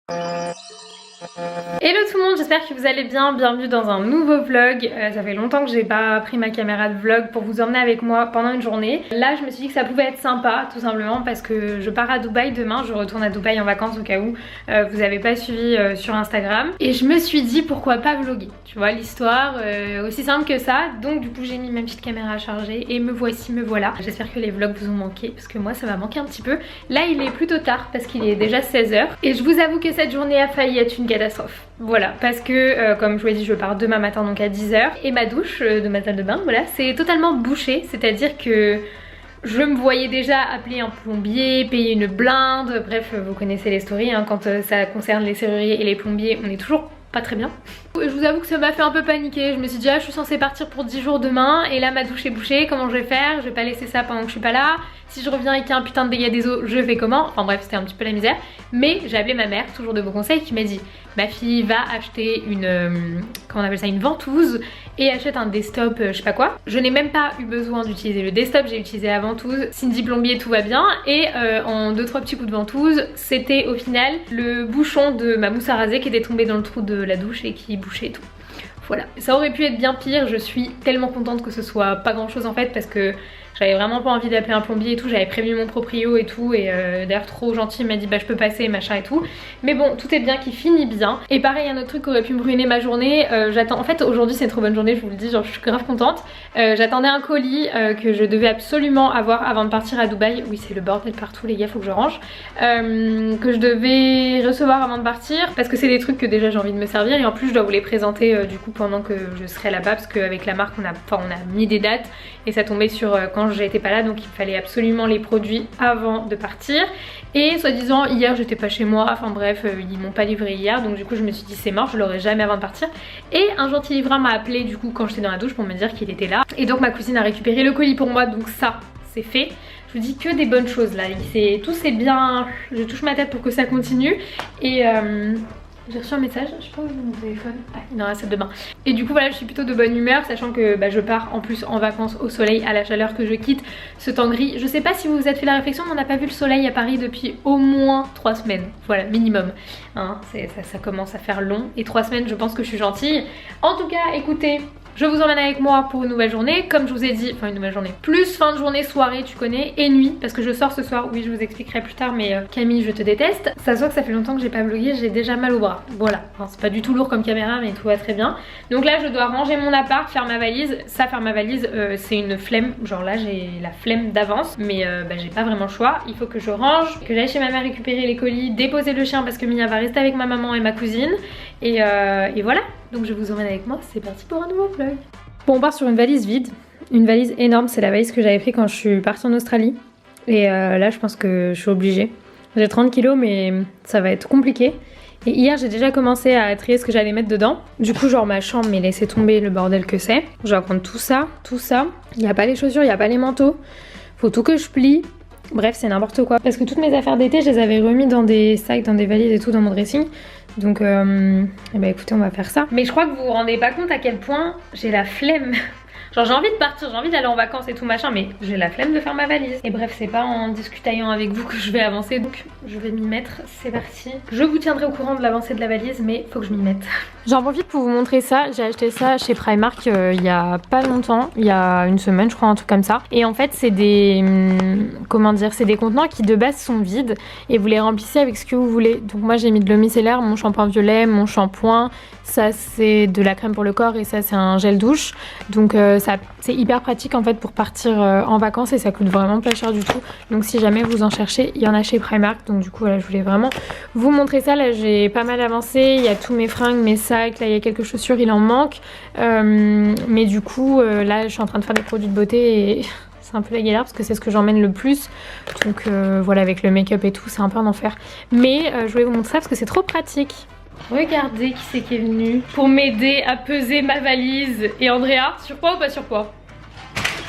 Hello tout le monde, j'espère que vous allez bien, bienvenue dans un nouveau vlog. Ça fait longtemps que j'ai pas pris ma caméra de vlog pour vous emmener avec moi pendant une journée. Là je me suis dit que ça pouvait être sympa tout simplement parce que je pars à Dubaï demain, je retourne à Dubaï en vacances au cas où vous avez pas suivi sur Instagram. Et je me suis dit pourquoi pas vlogger, tu vois l'histoire aussi simple que ça. Donc du coup j'ai mis ma petite caméra à charger et me voici, me voilà. J'espère que les vlogs vous ont manqué parce que moi ça m'a manqué un petit peu. Là il est plutôt tard parce qu'il est déjà 16 h et je vous avoue que cette journée a failli être une catastrophe. Voilà, parce que comme je vous l'ai dit, je pars demain matin donc à 10 h et ma douche de ma salle de bain, voilà, c'est totalement bouché, c'est-à-dire que je me voyais déjà appeler un plombier, payer une blinde, bref, vous connaissez les stories, hein, quand ça concerne les serruriers et les plombiers, on est toujours pas très bien. Je vous avoue que ça m'a fait un peu paniquer, je me suis dit ah je suis censée partir pour 10 jours demain et là ma douche est bouchée, comment je vais faire? Je vais pas laisser ça pendant que je suis pas là. Si je reviens et qu'il y a un putain de dégât des eaux, je fais comment? Enfin bref, c'était un petit peu la misère. Mais j'ai appelé ma mère, toujours de bons conseils, qui m'a dit ma fille va acheter une comment on appelle ça, une ventouse et achète un desktop je sais pas quoi. Je n'ai même pas eu besoin d'utiliser le desktop, j'ai utilisé la ventouse. Cindy plombier, tout va bien. Et en 2-3 petits coups de ventouse, c'était au final le bouchon de ma mousse à raser qui était tombé dans le trou de la douche et qui bouchait et tout. Voilà, ça aurait pu être bien pire, je suis tellement contente que ce soit pas grand chose en fait parce que j'avais vraiment pas envie d'appeler un plombier et tout, j'avais prévenu mon proprio et tout et d'ailleurs trop gentil, il m'a dit bah je peux passer machin et tout. Mais bon, tout est bien qui finit bien. Et pareil, un autre truc qui aurait pu me ruiner ma journée, j'attends, en fait aujourd'hui c'est une trop bonne journée, je vous le dis, genre je suis grave contente. J'attendais un colis que je devais absolument avoir avant de partir à Dubaï. Oui c'est le bordel partout les gars, faut que je range. Que je devais recevoir avant de partir parce que c'est des trucs que déjà j'ai envie de me servir et en plus je dois vous les présenter du coup pendant que je serai là-bas parce qu'avec la marque on a mis des dates et ça tombait sur quand j'étais pas là, donc il fallait absolument les produits avant de partir. Et soi-disant hier j'étais pas chez moi, enfin bref ils m'ont pas livré hier, donc du coup je me suis dit c'est mort, je l'aurai jamais avant de partir. Et un gentil livreur m'a appelé du coup quand j'étais dans la douche pour me dire qu'il était là. Et donc ma cousine a récupéré le colis pour moi, donc ça c'est fait. Je vous dis que des bonnes choses là, tout c'est bien, je touche ma tête pour que ça continue. Et j'ai reçu un message, je sais pas où est mon téléphone, ah il est dans la salle de bain. Et du coup voilà, je suis plutôt de bonne humeur sachant que bah, je pars en plus en vacances au soleil, à la chaleur, que je quitte ce temps gris. Je sais pas si vous vous êtes fait la réflexion, mais on n'a pas vu le soleil à Paris depuis au moins 3 semaines, voilà, minimum, hein, ça commence à faire long et 3 semaines je pense que je suis gentille. En tout cas écoutez, je vous emmène avec moi pour une nouvelle journée, comme je vous ai dit, enfin une nouvelle journée, plus fin de journée, soirée tu connais, et nuit, parce que je sors ce soir, oui je vous expliquerai plus tard, mais Camille je te déteste. Ça se voit que ça fait longtemps que j'ai pas vlogué, j'ai déjà mal au bras, voilà, enfin, c'est pas du tout lourd comme caméra mais tout va très bien. Donc là je dois ranger mon appart, faire ma valise, ça faire ma valise c'est une flemme, genre là j'ai la flemme d'avance, mais bah, j'ai pas vraiment le choix, il faut que je range, que j'aille chez ma mère récupérer les colis, déposer le chien parce que Mia va rester avec ma maman et ma cousine, et voilà. Donc je vous emmène avec moi, c'est parti pour un nouveau vlog. Bon on part sur une valise vide, une valise énorme, c'est la valise que j'avais pris quand je suis partie en Australie. Et là je pense que je suis obligée. J'ai 30 kilos mais ça va être compliqué. Et hier j'ai déjà commencé à trier ce que j'allais mettre dedans. Du coup genre ma chambre mais laissez tomber le bordel que c'est. Je vais prendre tout ça. Il n'y a pas les chaussures, il n'y a pas les manteaux. Faut tout que je plie. Bref c'est n'importe quoi. Parce que toutes mes affaires d'été je les avais remis dans des sacs, dans des valises et tout dans mon dressing. Donc eh ben écoutez on va faire ça. Mais je crois que vous vous rendez pas compte à quel point j'ai la flemme. Genre j'ai envie de partir, j'ai envie d'aller en vacances et tout machin, mais j'ai la flemme de faire ma valise. Et bref c'est pas en discutaillant avec vous que je vais avancer, donc je vais m'y mettre, c'est parti. Je vous tiendrai au courant de l'avancée de la valise, mais faut que je m'y mette. J'en profite pour vous montrer ça, j'ai acheté ça chez Primark il y a pas longtemps, il y a une semaine je crois, un truc comme ça. Et en fait c'est des, comment dire, c'est des contenants qui de base sont vides et vous les remplissez avec ce que vous voulez. Donc moi j'ai mis de l'eau micellaire, mon shampoing violet, mon shampoing, ça c'est de la crème pour le corps et ça c'est un gel douche. Donc c'est hyper pratique en fait pour partir en vacances et ça coûte vraiment pas cher du tout. Donc si jamais vous en cherchez, il y en a chez Primark. Donc du coup voilà, je voulais vraiment vous montrer ça. Là j'ai pas mal avancé, il y a tous mes fringues, mes sacs, là il y a quelques chaussures, il en manque. Mais du coup là je suis en train de faire des produits de beauté et c'est un peu la galère parce que c'est ce que j'emmène le plus. Donc voilà, avec le make-up et tout c'est un peu un enfer. Mais je voulais vous montrer ça parce que c'est trop pratique. Regardez qui c'est qui est venu pour m'aider à peser ma valise. Et Andrea, surpoids ou pas surpoids?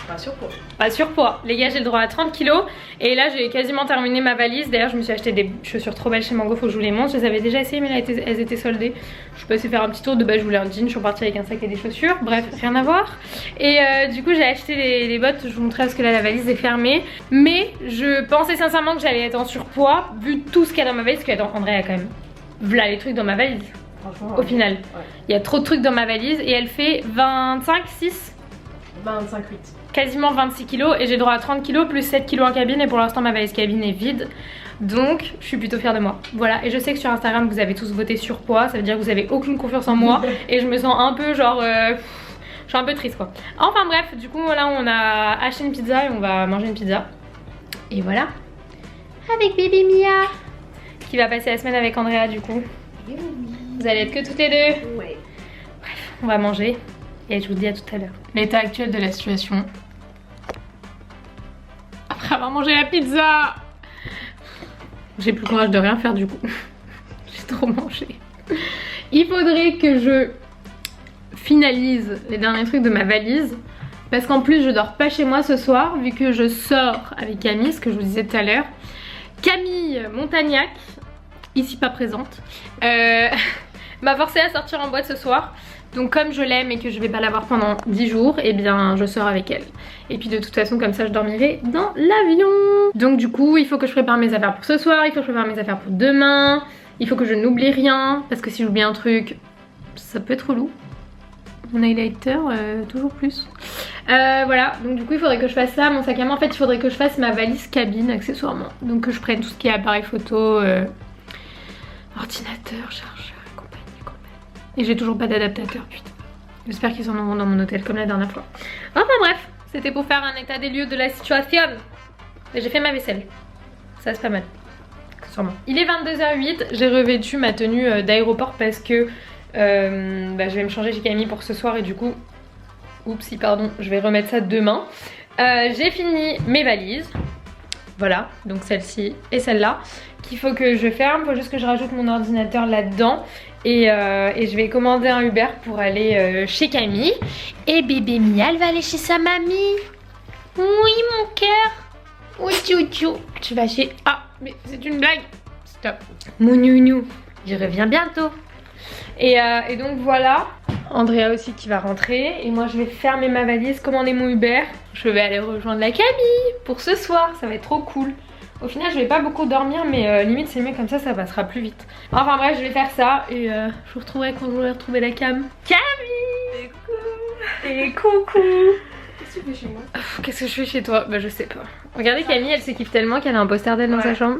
Pas surpoids. Pas surpoids. Les gars, j'ai le droit à 30 kilos. Et là, j'ai quasiment terminé ma valise. D'ailleurs, je me suis acheté des chaussures trop belles chez Mango. Faut que je vous les montre. Je les avais déjà essayées, mais là, elles étaient soldées. Je suis passée faire un petit tour. De base, je voulais un jean. Je suis partie avec un sac et des chaussures. Bref, rien à voir. Et du coup, j'ai acheté les bottes. Je vous montrerai parce que là, la valise est fermée. Mais je pensais sincèrement que j'allais être en surpoids, vu tout ce qu'il y a dans ma valise. Parce qu'Andrea a quand même voilà les trucs dans ma valise. Franchement, au final. Ouais. Il y a trop de trucs dans ma valise et elle fait 25, 6 25,8. quasiment 26 kilos et j'ai droit à 30 kilos plus 7 kilos en cabine et pour l'instant ma valise cabine est vide. Donc je suis plutôt fière de moi. Voilà, et je sais que sur Instagram vous avez tous voté surpoids, ça veut dire que vous avez aucune confiance en moi et je me sens un peu genre... je suis un peu triste quoi. Enfin bref, du coup là on a acheté une pizza et on va manger une pizza. Et voilà. Avec bébé Mia qui va passer la semaine avec Andrea du coup. Vous allez être que toutes les deux. Ouais. Bref, on va manger et je vous dis à tout à l'heure. L'état actuel de la situation. Après avoir mangé la pizza, j'ai plus le courage de rien faire du coup. J'ai trop mangé. Il faudrait que je finalise les derniers trucs de ma valise. Parce qu'en plus je dors pas chez moi ce soir vu que je sors avec Camille, ce que je vous disais tout à l'heure. Camille Montagnac, ici pas présente, m'a forcé à sortir en boîte ce soir. Donc comme je l'aime et que je vais pas la voir pendant 10 jours, et bien je sors avec elle. Et puis de toute façon comme ça je dormirai dans l'avion. Donc du coup il faut que je prépare mes affaires pour ce soir, il faut que je prépare mes affaires pour demain. Il faut que je n'oublie rien, parce que si j'oublie un truc, ça peut être relou. Mon highlighter, toujours plus. Voilà, donc du coup il faudrait que je fasse ça. Mon sac à main, en fait il faudrait que je fasse ma valise cabine accessoirement. Donc que je prenne tout ce qui est appareil photo, ordinateur, chargeur et compagnie. Et j'ai toujours pas d'adaptateur, putain. J'espère qu'ils en auront dans mon hôtel comme la dernière fois. Enfin bref, c'était pour faire un état des lieux de la situation. Et j'ai fait ma vaisselle. Ça c'est pas mal. Sûrement. Il est 22h08, j'ai revêtu ma tenue d'aéroport parce que je vais me changer chez Camille pour ce soir et du coup, oupsie pardon, je vais remettre ça demain. J'ai fini mes valises, voilà, donc celle-ci et celle-là qu'il faut que je ferme, il faut juste que je rajoute mon ordinateur là-dedans et je vais commander un Uber pour aller chez Camille. Et bébé Mia, elle va aller chez sa mamie. Oui mon cœur. Oui tchou. Tu vas chez... Ah mais c'est une blague. Stop. Mon nounou, je reviens bientôt. Et donc voilà, Andrea aussi qui va rentrer et moi je vais fermer ma valise, commander mon Uber. Je vais aller rejoindre la Camille pour ce soir, ça va être trop cool. Au final je vais pas beaucoup dormir mais limite c'est mieux comme ça passera plus vite. Enfin bref je vais faire ça et je vous retrouverai quand je vais retrouver la Cam. Camille! Et coucou! Qu'est-ce que tu fais chez moi? Qu'est-ce que je fais chez toi? Bah je sais pas. Regardez Camille, elle se kiffe tellement qu'elle a un poster d'elle dans sa chambre.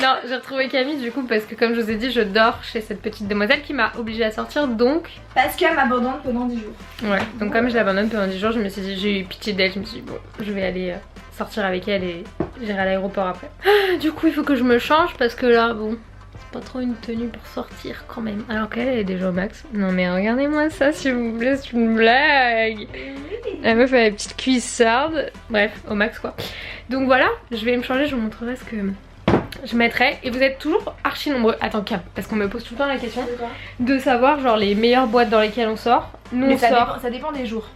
Non, j'ai retrouvé Camille du coup parce que comme je vous ai dit je dors chez cette petite demoiselle qui m'a obligée à sortir donc... Parce qu'elle m'abandonne pendant 10 jours. Ouais, donc comme je l'abandonne pendant 10 jours je me suis dit, j'ai eu pitié d'elle, je me suis dit bon je vais aller sortir avec elle et j'irai à l'aéroport après. Du coup il faut que je me change parce que là bon c'est pas trop une tenue pour sortir quand même. Alors qu'elle est déjà au max. Non mais regardez-moi ça s'il vous plaît, c'est une blague. La meuf a la petite cuissarde. Bref, au max quoi. Donc voilà, je vais me changer, je vous montrerai ce que je mettrai. Et vous êtes toujours archi nombreux. Attends Cam, parce qu'on me pose tout le temps la question de savoir genre les meilleures boîtes dans lesquelles on sort. Nous mais on ça sort. ça dépend des jours.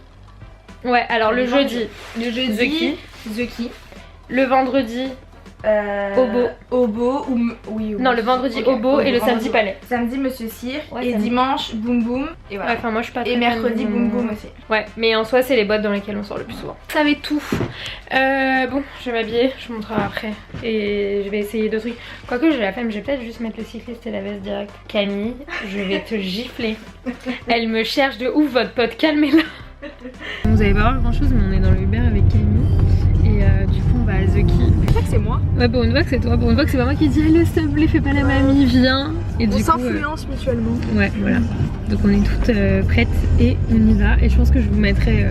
Ouais, alors le jeudi, The Key. le vendredi, Obo ou... Oui, non le vendredi okay. Obo et le samedi Palais. Samedi Monsieur Cyr Ouais, et samedi. dimanche Boum Boum. Et voilà. Ouais, enfin moi je suis pas Et très mercredi fan de- Boum Boum aussi. Ouais, mais en soi c'est les boîtes dans lesquelles on sort le plus souvent. Ça avait tout. Bon, je vais m'habiller, je vous montrerai après. Et je vais essayer d'autres trucs. Quoique j'ai la flemme, je vais peut-être juste mettre le cycliste et la veste direct. Camille, je vais te gifler. Elle me cherche de ouf votre pote, calmez-la. Vous allez pas voir grand chose mais on est dans le Uber avec Camille. Et du coup on va à The Key. C'est vrai que c'est moi. Ouais, pour une fois que c'est toi, pour une fois que c'est pas moi qui dis allez s'il te plaît fais pas la mamie, viens. Et On du coup, s'influence mutuellement. ouais voilà. Donc on est toutes prêtes et on y va. Et je pense que je vous mettrai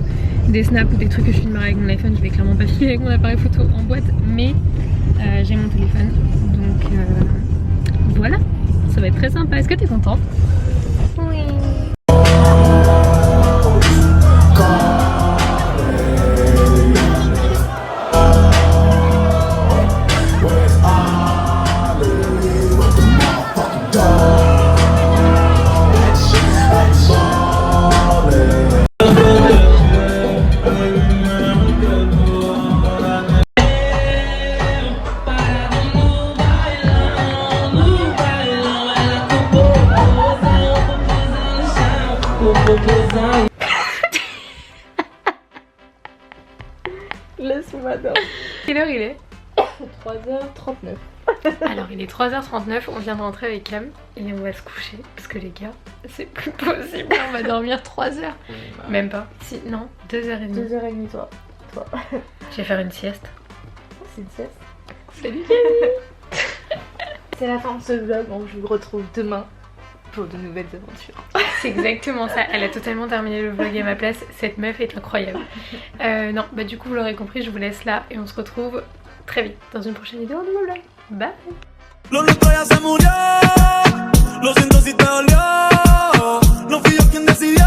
des snaps ou des trucs que je filmerai avec mon iPhone. Je vais clairement pas filmer avec mon appareil photo en boîte, mais j'ai mon téléphone. Donc voilà, ça va être très sympa. Est-ce que t'es contente? Oui. Laisse-moi dormir. Quelle heure il est? 3h39. Alors il est 3h39, on vient de rentrer avec Cam et on va se coucher parce que les gars, c'est plus possible, on va dormir 3 heures. Même pas. Si, non, 2h30. 2h30 toi. Je vais faire une sieste. C'est une sieste. Salut. C'est la fin de ce vlog, on vous retrouve demain pour de nouvelles aventures. C'est exactement ça, elle a totalement terminé le vlog à ma place, cette meuf est incroyable. Non, bah du coup vous l'aurez compris, je vous laisse là et on se retrouve très vite dans une prochaine vidéo, un nouveau vlog. Bye. Lo nuestro ya se murió, lo siento si te dolió, no fui yo quien decidió.